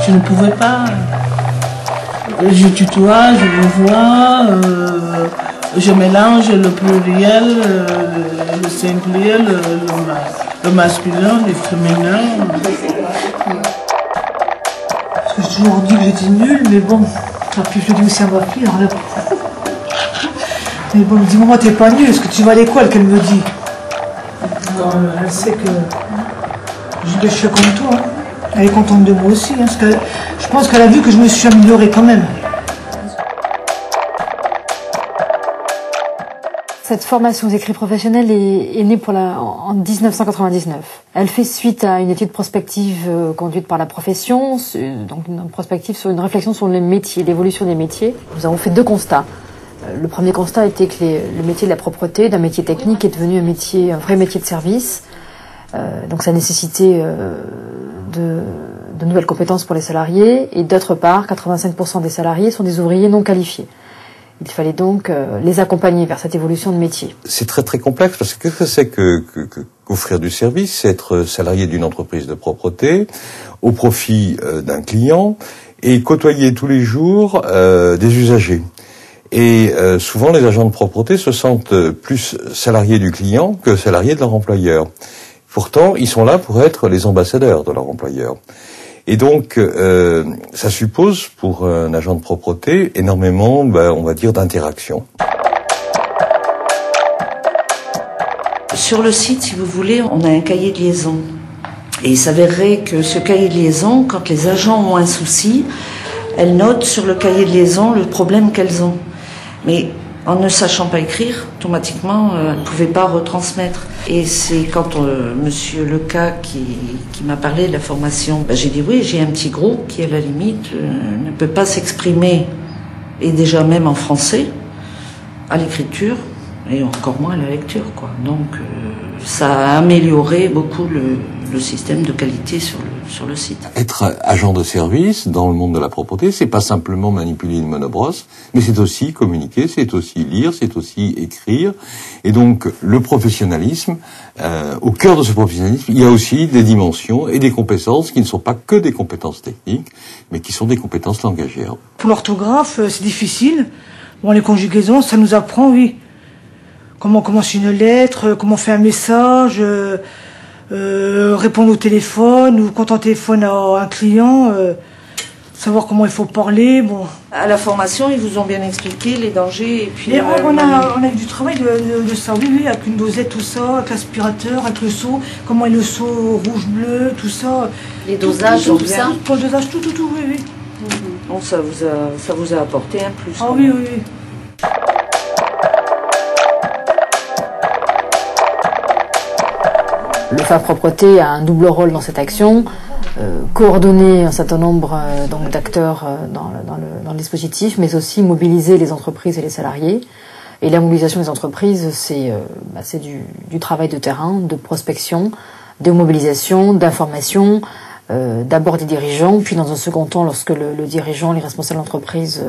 Je ne pouvais pas. Je tutoie, je revois, je mélange le pluriel, le singulier, le masculin, le féminin. J'ai toujours dit que j'étais nulle, mais bon, puis je le dis aussi à ma fille. Mais bon, dis maman, t'es pas nulle, est-ce que tu vas à l'école, qu'elle me dit. Elle sait que je suis comme toi. Hein. Elle est contente de moi aussi. Hein, parce que je pense qu'elle a vu que je me suis améliorée quand même. Cette formation aux écrits professionnels est née en 1999. Elle fait suite à une étude prospective conduite par la profession, donc une prospective sur une réflexion sur les métiers, l'évolution des métiers. Nous avons fait 2 constats. Le premier constat était que le métier de la propreté, d'un métier technique, est devenu un vrai métier de service. Donc ça nécessitait de nouvelles compétences pour les salariés. Et d'autre part, 85% des salariés sont des ouvriers non qualifiés. Il fallait donc les accompagner vers cette évolution de métier. C'est très très complexe parce que qu'est-ce que c'est qu'offrir du service? C'est être salarié d'une entreprise de propreté au profit d'un client et côtoyer tous les jours des usagers. Et souvent, les agents de propreté se sentent plus salariés du client que salariés de leur employeur. Pourtant, ils sont là pour être les ambassadeurs de leur employeur. Et donc, ça suppose pour un agent de propreté énormément, on va dire, d'interaction. Sur le site, si vous voulez, on a un cahier de liaison. Et il s'avérerait que ce cahier de liaison, quand les agents ont un souci, elles notent sur le cahier de liaison le problème qu'elles ont. Mais en ne sachant pas écrire, automatiquement, elles ne pouvaient pas retransmettre. Et c'est quand Monsieur Leca qui m'a parlé de la formation, j'ai dit oui, j'ai un petit groupe qui, à la limite, ne peut pas s'exprimer, et déjà même en français, à l'écriture, et encore moins à la lecture, quoi. Donc, ça a amélioré beaucoup le système de qualité sur le site. Être agent de service dans le monde de la propreté, c'est pas simplement manipuler une monobrosse, mais c'est aussi communiquer, c'est aussi lire, c'est aussi écrire. Et donc, le professionnalisme, au cœur de ce professionnalisme, il y a aussi des dimensions et des compétences qui ne sont pas que des compétences techniques, mais qui sont des compétences langagières. Pour l'orthographe, c'est difficile. Bon, les conjugaisons, ça nous apprend, oui. Comment commence une lettre, comment on fait un message, répondre au téléphone, ou quand on téléphone à un client, savoir comment il faut parler. Bon. À la formation, ils vous ont bien expliqué les dangers. Et puis, on a eu du travail de ça, oui, avec une dosette, tout ça, avec l'aspirateur, avec le seau, comment est le seau rouge-bleu, tout ça. Les dosages, tout ça. Pour le dosage, tout, oui. Bon, ça vous a apporté un plus. Ah oui. Le FAF Propreté a un double rôle dans cette action, coordonner un certain nombre d'acteurs dans le dispositif, mais aussi mobiliser les entreprises et les salariés. Et la mobilisation des entreprises, c'est du travail de terrain, de prospection, de mobilisation, d'information, d'abord des dirigeants, puis dans un second temps, lorsque le dirigeant, les responsables d'entreprise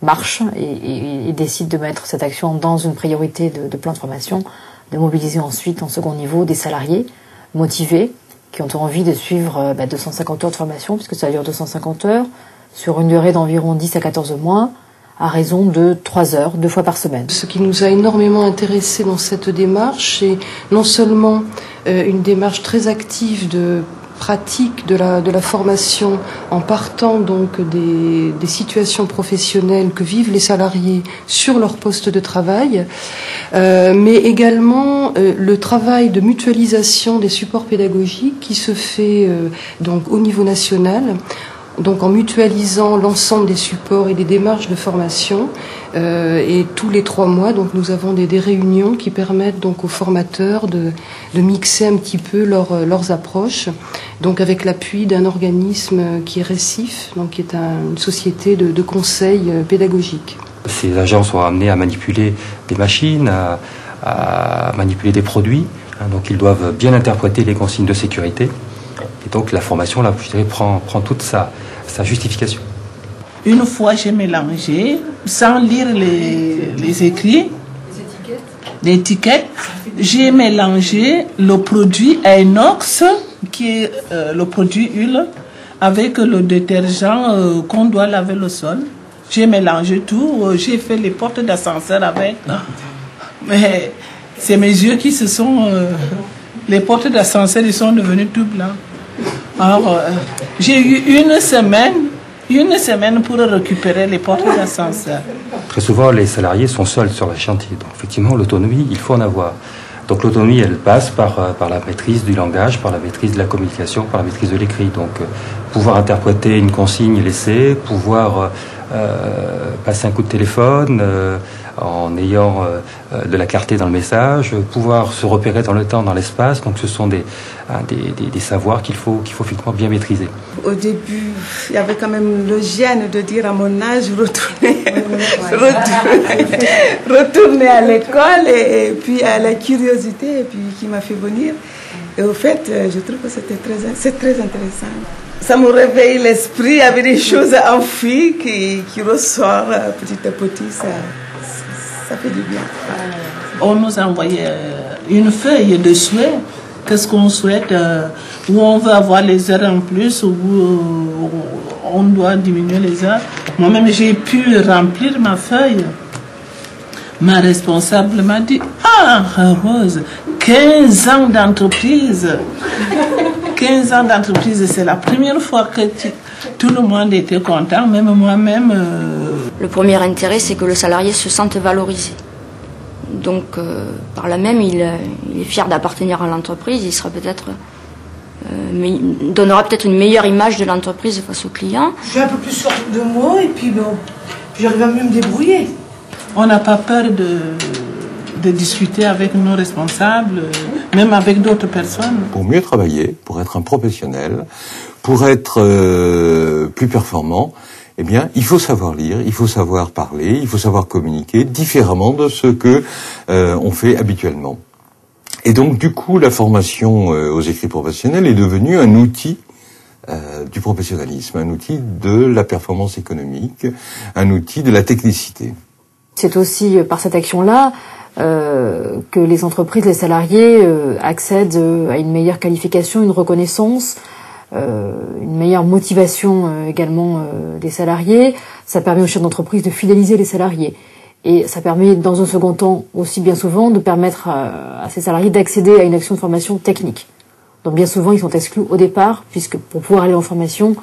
marchent et décident de mettre cette action dans une priorité de plan de formation, de mobiliser ensuite en second niveau des salariés motivés qui ont envie de suivre 250 heures de formation, puisque ça dure 250 heures, sur une durée d'environ 10 à 14 mois, à raison de 3 heures, 2 fois par semaine. Ce qui nous a énormément intéressé dans cette démarche, c'est non seulement une démarche très active de pratique de la formation en partant donc des situations professionnelles que vivent les salariés sur leur poste de travail, mais également le travail de mutualisation des supports pédagogiques qui se fait donc au niveau national, donc en mutualisant l'ensemble des supports et des démarches de formation. Et tous les 3 mois, donc nous avons des réunions qui permettent donc aux formateurs de mixer un petit peu leurs approches, donc avec l'appui d'un organisme qui est Récif, donc qui est une société de conseil pédagogique. Ces agents sont amenés à manipuler des machines, à manipuler des produits, donc ils doivent bien interpréter les consignes de sécurité. Et donc la formation, là, je dirais, prend toute sa justification. Une fois, j'ai mélangé, sans lire les écrits, les étiquettes, j'ai mélangé le produit inox, qui est le produit huile, avec le détergent qu'on doit laver le sol. J'ai mélangé tout, j'ai fait les portes d'ascenseur avec. Mais c'est mes yeux qui se sont... les portes d'ascenseur, ils sont devenus tout blancs. Alors, j'ai eu une semaine pour récupérer les portes d'ascenseur. Très souvent, les salariés sont seuls sur le chantier. Donc, effectivement, l'autonomie, il faut en avoir. Donc, l'autonomie, elle passe par la maîtrise du langage, par la maîtrise de la communication, par la maîtrise de l'écrit. Donc, pouvoir interpréter une consigne laissée, pouvoir passer un coup de téléphone en ayant de la clarté dans le message, pouvoir se repérer dans le temps, dans l'espace. Donc, ce sont des savoirs qu'il faut effectivement bien maîtriser. Au début, il y avait quand même le gêne de dire à mon âge, retourner à l'école, et puis à la curiosité, et puis qui m'a fait venir. Et au fait, je trouve que c'est très intéressant. Ça me réveille l'esprit avec des choses enfuies qui ressortent petit à petit. Ça fait du bien. On nous a envoyé une feuille de souhait. Qu'est-ce qu'on souhaite, où on veut avoir les heures en plus, où on doit diminuer les heures. Moi-même, j'ai pu remplir ma feuille. Ma responsable m'a dit, ah, Rose, 15 ans d'entreprise. 15 ans d'entreprise, c'est la première fois que tout le monde était content, même moi-même. Le premier intérêt, c'est que le salarié se sente valorisé. Donc, par là même, il est fier d'appartenir à l'entreprise. Il sera peut-être, donnera peut-être une meilleure image de l'entreprise face aux clients. Je suis un peu plus sûre de moi et puis bon, j'arrive à mieux me débrouiller. On n'a pas peur de discuter avec nos responsables, même avec d'autres personnes. Pour mieux travailler, pour être un professionnel, pour être plus performant, eh bien, il faut savoir lire, il faut savoir parler, il faut savoir communiquer différemment de ce que on fait habituellement. Et donc, du coup, la formation aux écrits professionnels est devenue un outil du professionnalisme, un outil de la performance économique, un outil de la technicité. C'est aussi par cette action-là que les entreprises, les salariés accèdent à une meilleure qualification, une reconnaissance, une meilleure motivation également des salariés. Ça permet aux chefs d'entreprise de fidéliser les salariés. Et ça permet, dans un second temps, aussi bien souvent, de permettre à ces salariés d'accéder à une action de formation technique. Donc bien souvent, ils sont exclus au départ, puisque pour pouvoir aller en formation,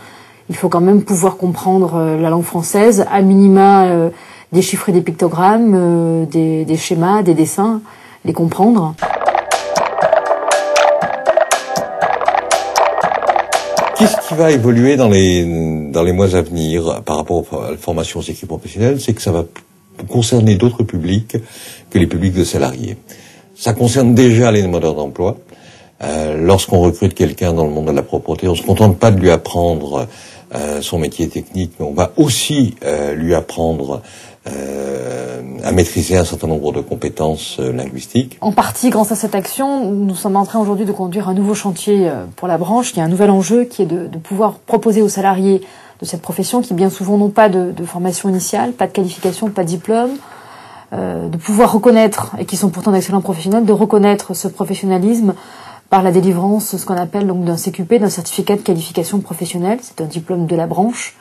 il faut quand même pouvoir comprendre la langue française, à minima déchiffrer des pictogrammes, des schémas, des dessins, les comprendre. Qu'est-ce qui va évoluer dans les mois à venir par rapport à la formation aux écrits professionnels? C'est que ça va concerner d'autres publics que les publics de salariés. Ça concerne déjà les demandeurs d'emploi. Lorsqu'on recrute quelqu'un dans le monde de la propreté, on ne se contente pas de lui apprendre son métier technique, mais on va aussi lui apprendre à maîtriser un certain nombre de compétences linguistiques. En partie, grâce à cette action, nous sommes en train aujourd'hui de conduire un nouveau chantier pour la branche. Il y a un nouvel enjeu qui est de pouvoir proposer aux salariés de cette profession, qui bien souvent n'ont pas de formation initiale, pas de qualification, pas de diplôme, de pouvoir reconnaître, et qui sont pourtant d'excellents professionnels, de reconnaître ce professionnalisme par la délivrance, ce qu'on appelle donc d'un CQP, d'un certificat de qualification professionnelle. C'est un diplôme de la branche.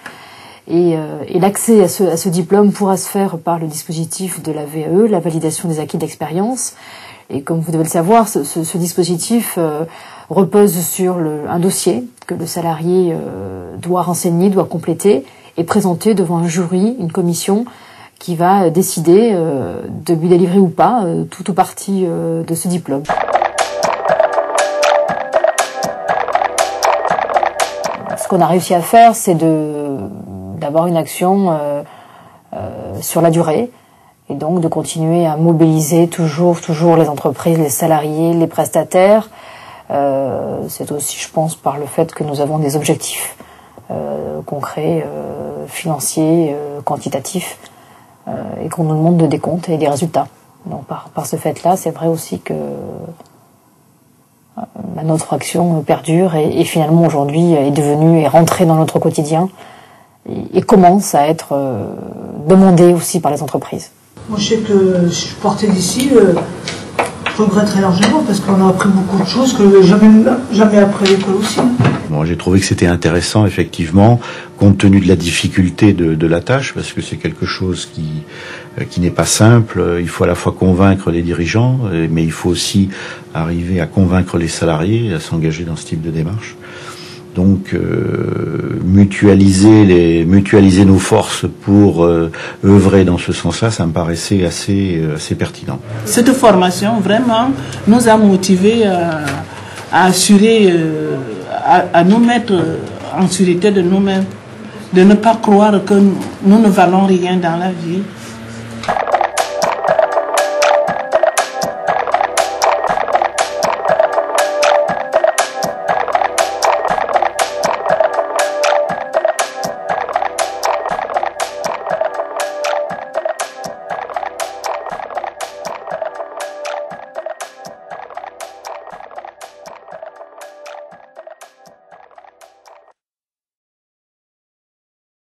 Et l'accès à ce diplôme pourra se faire par le dispositif de la VAE, la validation des acquis d'expérience. Et comme vous devez le savoir, ce dispositif repose sur un dossier que le salarié doit renseigner, doit compléter et présenter devant un jury, une commission qui va décider de lui délivrer ou pas tout ou partie de ce diplôme. Ce qu'on a réussi à faire, c'est d'avoir une action sur la durée et donc de continuer à mobiliser toujours les entreprises, les salariés, les prestataires. C'est aussi, je pense, par le fait que nous avons des objectifs concrets, financiers, quantitatifs, et qu'on nous demande des comptes et des résultats. Donc par ce fait-là, c'est vrai aussi que notre action perdure et finalement aujourd'hui est rentrée dans notre quotidien et commence à être demandée aussi par les entreprises. Moi je sais que je partais d'ici, je regretterais largement parce qu'on a appris beaucoup de choses que jamais appris à l'école aussi. Bon, j'ai trouvé que c'était intéressant, effectivement, compte tenu de la difficulté de la tâche, parce que c'est quelque chose qui n'est pas simple. Il faut à la fois convaincre les dirigeants, mais il faut aussi arriver à convaincre les salariés à s'engager dans ce type de démarche. Donc, mutualiser nos forces pour œuvrer dans ce sens-là, ça me paraissait assez pertinent. Cette formation, vraiment, nous a motivés à assurer, à nous mettre en sûreté de nous-mêmes, de ne pas croire que nous ne valons rien dans la vie.